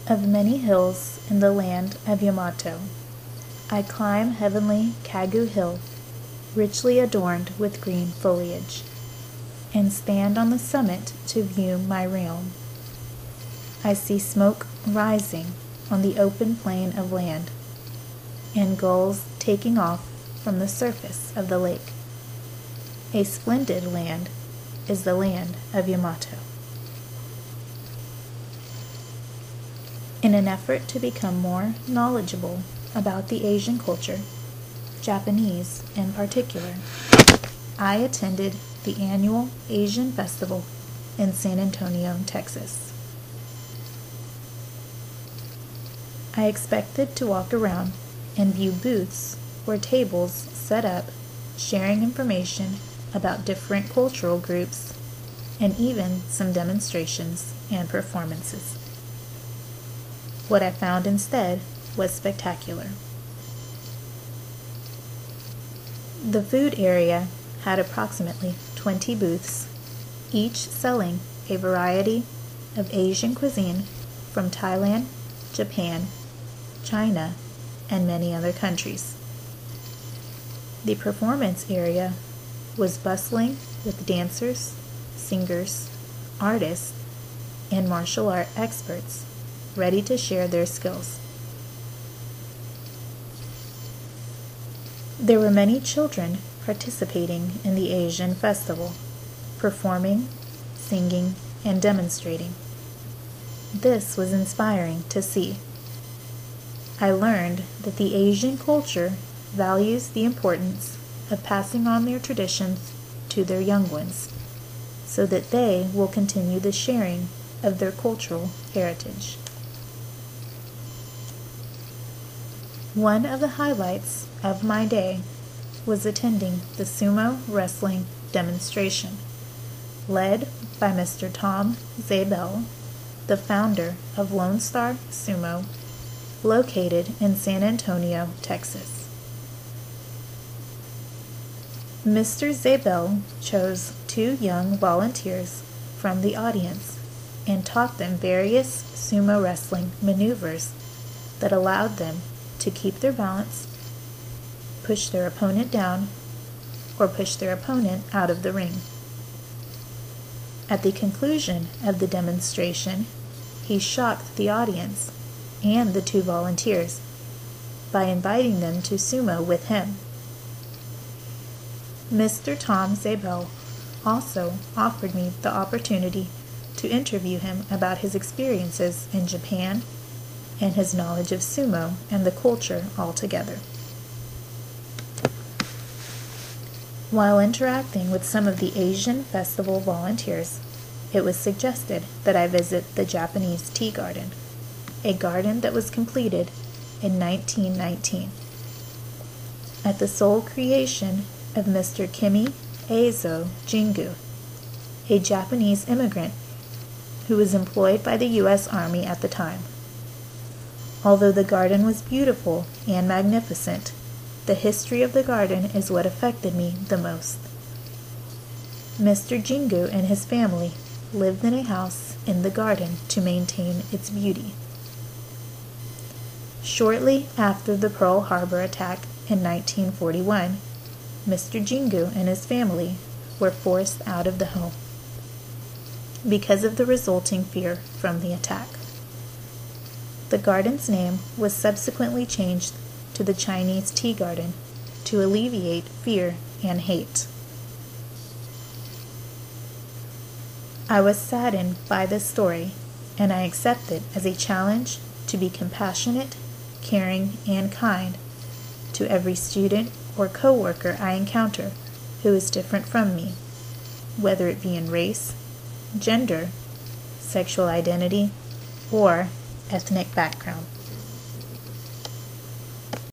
Of many hills in the land of Yamato, I climb heavenly Kagu Hill, richly adorned with green foliage, and stand on the summit to view my realm. I see smoke rising on the open plain of land, and gulls taking off from the surface of the lake. A splendid land is the land of Yamato. In an effort to become more knowledgeable about the Asian culture, Japanese in particular, I attended the annual Asian Festival in San Antonio, Texas. I expected to walk around and view booths or tables set up sharing information about different cultural groups and even some demonstrations and performances. What I found instead was spectacular. The food area had approximately 20 booths, each selling a variety of Asian cuisine from Thailand, Japan, China, and many other countries. The performance area was bustling with dancers, singers, artists, and martial art experts ready to share their skills. There were many children participating in the Asian festival, performing, singing, and demonstrating. This was inspiring to see. I learned that the Asian culture values the importance of passing on their traditions to their young ones, so that they will continue the sharing of their cultural heritage. One of the highlights of my day was attending the sumo wrestling demonstration, led by Mr. Tom Zabel, the founder of Lone Star Sumo, located in San Antonio, Texas. Mr. Zabel chose 2 young volunteers from the audience and taught them various sumo wrestling maneuvers that allowed them to keep their balance, push their opponent down, or push their opponent out of the ring. At the conclusion of the demonstration, he shocked the audience and the 2 volunteers by inviting them to sumo with him. Mr. Tom Zabel also offered me the opportunity to interview him about his experiences in Japan and his knowledge of sumo and the culture altogether. While interacting with some of the Asian Festival volunteers, it was suggested that I visit the Japanese tea garden, a garden that was completed in 1919. At the sole creation of Mr. Kimi Eizo Jingu, a Japanese immigrant who was employed by the U.S. Army at the time. Although the garden was beautiful and magnificent, the history of the garden is what affected me the most. Mr. Jingu and his family lived in a house in the garden to maintain its beauty. Shortly after the Pearl Harbor attack in 1941, Mr. Jingu and his family were forced out of the home because of the resulting fear from the attack. The garden's name was subsequently changed to the Chinese Tea Garden to alleviate fear and hate. I was saddened by this story, and I accept it as a challenge to be compassionate, caring, and kind to every student or coworker I encounter who is different from me, whether it be in race, gender, sexual identity, or ethnic background.